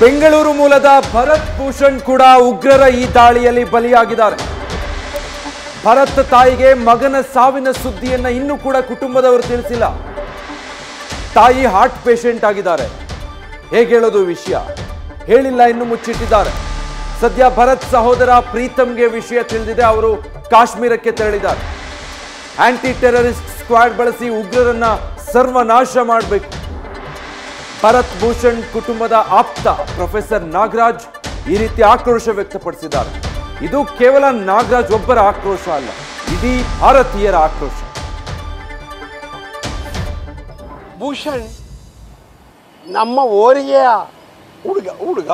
ಬೆಂಗಳೂರು ಮೂಲದ ಭರತ್ ಭೂಷಣ್ ಕೂಡ ಉಗ್ರರ ಈ ದಾಳಿಯಲ್ಲಿ ಬಲಿಯಾಗಿದ್ದಾರೆ. ಭರತ್ ತಾಯಿಗೆ ಮಗನ ಸಾವಿನ ಸುದ್ದಿಯನ್ನ ಇನ್ನೂ ಕೂಡ ಕುಟುಂಬದವರು ತಿಳಿಸಿಲ್ಲ. ತಾಯಿ ಹಾರ್ಟ್ ಪೇಷಂಟ್ ಆಗಿದ್ದಾರೆ. ಹೇಗೆ ಹೇಳೋದು ವಿಷಯ ಹೇಳಿಲ್ಲ, ಇನ್ನು ಮುಚ್ಚಿಟ್ಟಿದ್ದಾರೆ. ಸದ್ಯ ಭರತ್ ಸಹೋದರ ಪ್ರೀತಮ್ಗೆ ವಿಷಯ ತಿಳಿದಿದೆ. ಅವರು ಕಾಶ್ಮೀರಕ್ಕೆ ತೆರಳಿದ್ದಾರೆ. ಆಂಟಿ ಟೆರರಿಸ್ಟ್ ಸ್ಕ್ವಾಡ್ ಬಳಸಿ ಉಗ್ರರನ್ನ ಸರ್ವನಾಶ ಮಾಡಬೇಕು. ಭರತ್ ಭೂಷಣ್ ಕುಟುಂಬದ ಆಪ್ತ ಪ್ರೊಫೆಸರ್ ನಾಗರಾಜ್ ಈ ರೀತಿ ಆಕ್ರೋಶ ವ್ಯಕ್ತಪಡಿಸಿದ್ದಾರೆ. ಇದು ಕೇವಲ ನಾಗರಾಜ್ ಒಬ್ಬರ ಆಕ್ರೋಶ ಅಲ್ಲ, ಇಡೀ ಭಾರತೀಯರ ಆಕ್ರೋಶ. ಭೂಷಣ್ ನಮ್ಮ ಓರಿಗೆಯ ಹುಡುಗ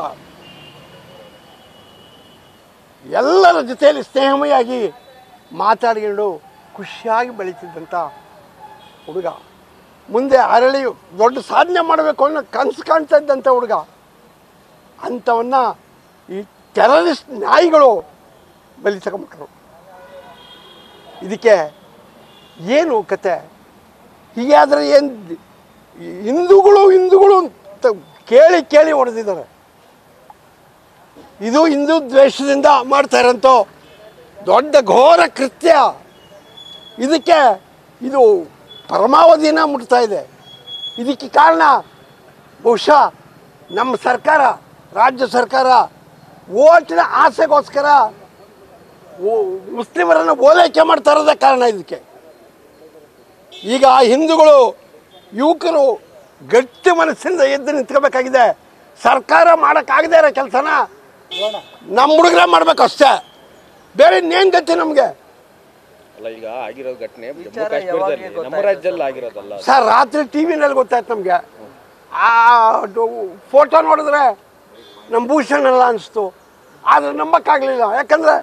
ಎಲ್ಲರ ಜೊತೆಯಲ್ಲಿ ಸ್ನೇಹಮಯಾಗಿ ಮಾತಾಡಿಕೊಂಡು ಖುಷಿಯಾಗಿ ಬೆಳೀತಿದ್ದಂಥ ಹುಡುಗ, ಮುಂದೆ ಅರಳಿ ದೊಡ್ಡ ಸಾಧನೆ ಮಾಡಬೇಕು ಅನ್ನೋ ಕನಸು ಕಾಣ್ತಾ ಇದ್ದಂಥ ಹುಡುಗ, ಅಂಥವನ್ನ ಈ ಟೆರರಿಸ್ಟ್ ನಾಯಿಗಳು ಬಲಿ ತಗೊಂಬಿಟ್ರು. ಇದಕ್ಕೆ ಏನು ಕತೆ? ಹೀಗಾದರೆ ಏನು ಹಿಂದೂಗಳು ಅಂತ ಕೇಳಿ ಹೊಡೆದಿದ್ದಾರೆ. ಇದು ಹಿಂದೂ ದ್ವೇಷದಿಂದ ಮಾಡ್ತಾ ಇರೋಂಥ ದೊಡ್ಡ ಘೋರ ಕೃತ್ಯ. ಇದಕ್ಕೆ ಇದು ಪರಮಾವಧಿನ ಮುಟ್ತಾ ಇದೆ. ಇದಕ್ಕೆ ಕಾರಣ ಬಹುಶಃ ನಮ್ಮ ಸರ್ಕಾರ, ರಾಜ್ಯ ಸರ್ಕಾರ ಓಟಿನ ಆಸೆಗೋಸ್ಕರ ಮುಸ್ಲಿಮರನ್ನು ಓಲೈಕೆ ಮಾಡ್ತಾ ಇರೋದೇ ಕಾರಣ. ಇದಕ್ಕೆ ಈಗ ಹಿಂದೂಗಳು ಯುವಕರು ಗಟ್ಟಿ ಮನಸ್ಸಿಂದ ಎದ್ದು ನಿಂತ್ಕೋಬೇಕಾಗಿದೆ. ಸರ್ಕಾರ ಮಾಡೋಕ್ಕಾಗದೇ ಇರೋ ಕೆಲಸನ ನಮ್ಮ ಹುಡುಗರೇ ಮಾಡಬೇಕು ಅಷ್ಟೇ, ಬೇರೆ ಇನ್ನೇನು ಗತಿ ನಮಗೆ. ಈಗ ಆಗಿರೋ ಘಟನೆ ನಮ್ಮ ರಾಜ್ಯದಲ್ಲಿ ಆಗಿರೋದಲ್ಲ ಸರ್. ರಾತ್ರಿ ಟಿವಿನಲ್ಲಿ ಗೊತ್ತಾಯ್ತು ನಮಗೆ. ಆ ಫೋಟೋ ನೋಡಿದ್ರೆ ನಮ್ಮ ಭೂಷಣ್ ಅಲ್ಲ ಅನಿಸ್ತು. ಆದರೆ ನಂಬಕ್ಕಾಗಲಿಲ್ಲ. ಯಾಕಂದರೆ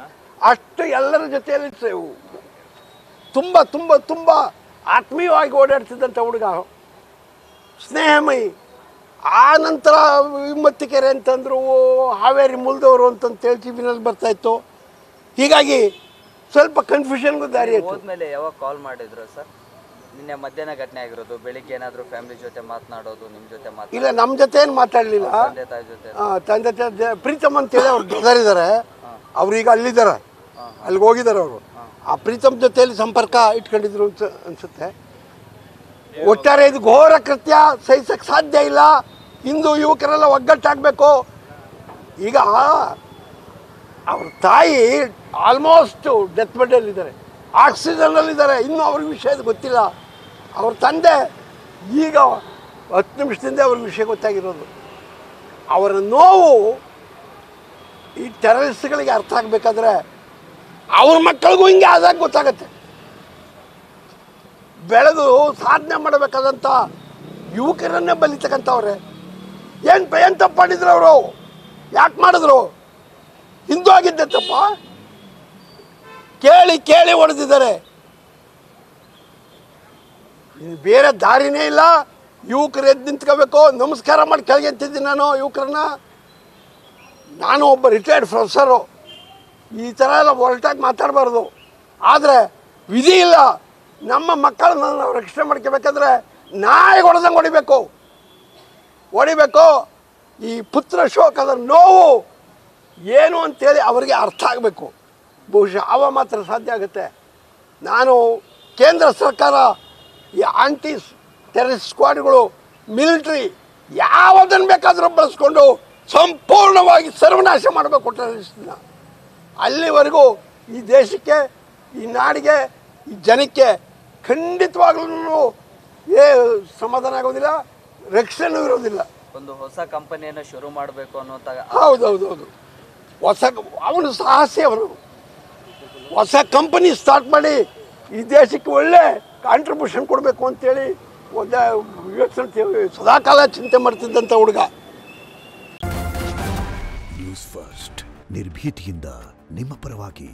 ಅಷ್ಟು ಎಲ್ಲರ ಜೊತೆಯಲ್ಲಿ ತುಂಬ ತುಂಬ ತುಂಬ ಆತ್ಮೀಯವಾಗಿ ಓಡಾಡ್ತಿದ್ದಂಥ ಹುಡುಗ, ಸ್ನೇಹಮಯಿ. ಆ ನಂತರ ಹಿಮ್ಮತ್ತಿಕೆರೆ ಅಂತಂದರು, ಹಾವೇರಿ ಮೂಲದವರು ಅಂತಂತೇಳಿ ಟಿವಿನಲ್ಲಿ ಬರ್ತಾಯಿತ್ತು. ಹೀಗಾಗಿ ಸ್ವಲ್ಪ ಕನ್ಫ್ಯೂಷನ್ಗೂ ದಾರಿ ಆಯಿತು. ಹೋದ್ಮೇಲೆ ಯಾವಾಗ ಕಾಲ್ ಮಾಡಿದ್ರು ಸರ್? ನಿನ್ನೆ ಮಧ್ಯಾಹ್ನ ಘಟನೆ ಆಗಿರೋದು, ಬೆಳಿಗ್ಗೆ ಏನಾದರೂ ಫ್ಯಾಮಿಲಿ ಜೊತೆ ಮಾತನಾಡೋದು, ನಿಮ್ಮ ಜೊತೆ ಇಲ್ಲ, ನಮ್ಮ ಜೊತೆ ಏನು ಮಾತಾಡಲಿಲ್ಲ. ತಂದೆ ತಾಯಿ ಪ್ರೀತಮ್ ಅಂತೇಳಿ ಅವ್ರು ಬ್ರದರ್ ಇದ್ದಾರೆ, ಅವ್ರೀಗ ಅಲ್ಲಿದ್ದಾರೆ, ಅಲ್ಲಿಗೆ ಹೋಗಿದ್ದಾರೆ ಅವರು. ಆ ಪ್ರೀತಮ್ ಜೊತೆಯಲ್ಲಿ ಸಂಪರ್ಕ ಇಟ್ಕೊಂಡಿದ್ರು ಅಂತ ಅನಿಸುತ್ತೆ. ಒಟ್ಟಾರೆ ಇದು ಘೋರ ಕೃತ್ಯ, ಸಹಿಸಕ್ಕೆ ಸಾಧ್ಯ ಇಲ್ಲ. ಹಿಂದೂ ಯುವಕರೆಲ್ಲ ಒಗ್ಗಟ್ಟಾಗಬೇಕು. ಈಗ ಅವ್ರ ತಾಯಿ ಆಲ್ಮೋಸ್ಟ್ ಡೆತ್ ಬೆಡ್ಡಲ್ಲಿದ್ದಾರೆ, ಆಕ್ಸಿಜನ್ನಲ್ಲಿದ್ದಾರೆ. ಇನ್ನೂ ಅವ್ರಿಗೆ ವಿಷಯ ಗೊತ್ತಿಲ್ಲ. ಅವ್ರ ತಂದೆ ಈಗ 10 ನಿಮಿಷದಿಂದ ಅವ್ರಿಗೆ ವಿಷಯ ಗೊತ್ತಾಗಿರೋದು. ಅವರ ನೋವು ಈ ಟೆರರಿಸ್ಟ್ಗಳಿಗೆ ಅರ್ಥ ಆಗಬೇಕಾದ್ರೆ ಅವ್ರ ಮಕ್ಕಳಿಗೂ ಹಿಂಗೆ ಆದಾಗ ಗೊತ್ತಾಗತ್ತೆ. ಬೆಳೆದು ಸಾಧನೆ ಮಾಡಬೇಕಾದಂಥ ಯುವಕರನ್ನೇ ಬಲಿತಕ್ಕಂಥವ್ರೆ. ಏನು ತಪ್ಪು ಮಾಡಿದ್ರು ಅವರು? ಯಾಕೆ ಮಾಡಿದ್ರು? ಹಿಂದೂ ಆಗಿದ್ದೆ ತಪ್ಪ? ಕೇಳಿ ಹೊಡೆದಿದ್ದಾರೆ. ಬೇರೆ ದಾರಿನೇ ಇಲ್ಲ. ಯುವಕರು ಎದ್ದು ನಿಂತ್ಕೋಬೇಕು. ನಮಸ್ಕಾರ ಮಾಡಿ ಕೆಳಗೆ ಎತ್ತಿದ್ದೀನಿ ನಾನು ಯುವಕರನ್ನ. ನಾನು ಒಬ್ಬ ರಿಟೈರ್ಡ್ ಪ್ರೊಫೆಸರು. ಈ ಥರ ಎಲ್ಲ ಹೊರಟಾಗಿ ಮಾತಾಡಬಾರ್ದು. ಆದರೆ ವಿಧಿ ಇಲ್ಲ. ನಮ್ಮ ಮಕ್ಕಳನ್ನ ನಾವು ರಕ್ಷಣೆ ಮಾಡ್ಕೋಬೇಕಾದ್ರೆ ನಾಯಿ ಹೊಡೆದಂಗೆ ಹೊಡಿಬೇಕು. ಈ ಪುತ್ರ ಶೋಕದ ನೋವು ಏನು ಅಂತೇಳಿ ಅವರಿಗೆ ಅರ್ಥ ಆಗಬೇಕು. ಬಹುಶಃ ಅವ ಮಾತ್ರ ಸಾಧ್ಯ ಆಗುತ್ತೆ. ನಾನು ಕೇಂದ್ರ ಸರ್ಕಾರ ಈ ಆಂಟಿ ಟೆರರಿಸ್ಟ್ ಸ್ಕ್ವಾಡ್ಗಳು, ಮಿಲಿಟ್ರಿ ಯಾವುದನ್ನು ಬೇಕಾದರೂ ಬಳಸ್ಕೊಂಡು ಸಂಪೂರ್ಣವಾಗಿ ಸರ್ವನಾಶ ಮಾಡಬೇಕು ಟೆರರಿಸ್ಟ್ನ. ಅಲ್ಲಿವರೆಗೂ ಈ ದೇಶಕ್ಕೆ, ಈ ನಾಡಿಗೆ, ಈ ಜನಕ್ಕೆ ಖಂಡಿತವಾಗ್ಲೂ ಸಮಾಧಾನ ಆಗೋದಿಲ್ಲ, ರಕ್ಷಣೆ ಇರೋದಿಲ್ಲ. ಒಂದು ಹೊಸ ಕಂಪನಿಯನ್ನು ಶುರು ಮಾಡಬೇಕು ಅನ್ನೋಂಥ. ಹೌದು. ಅವನು ಸಾಹಸಿ. ಅವನು ಹೊಸ ಕಂಪನಿ ಸ್ಟಾರ್ಟ್ ಮಾಡಿ ಈ ದೇಶಕ್ಕೆ ಒಳ್ಳೆ ಕಾಂಟ್ರಿಬ್ಯೂಷನ್ ಕೊಡಬೇಕು ಅಂತೇಳಿ ಯೋಚನೆ ಸದಾಕಾಲ ಚಿಂತೆ ಮಾಡ್ತಿದ್ದಂಥ ಹುಡುಗ. ನ್ಯೂಸ್ ಫಸ್ಟ್, ನಿರ್ಭೀತಿಯಿಂದ ನಿಮ್ಮ ಪರವಾಗಿ.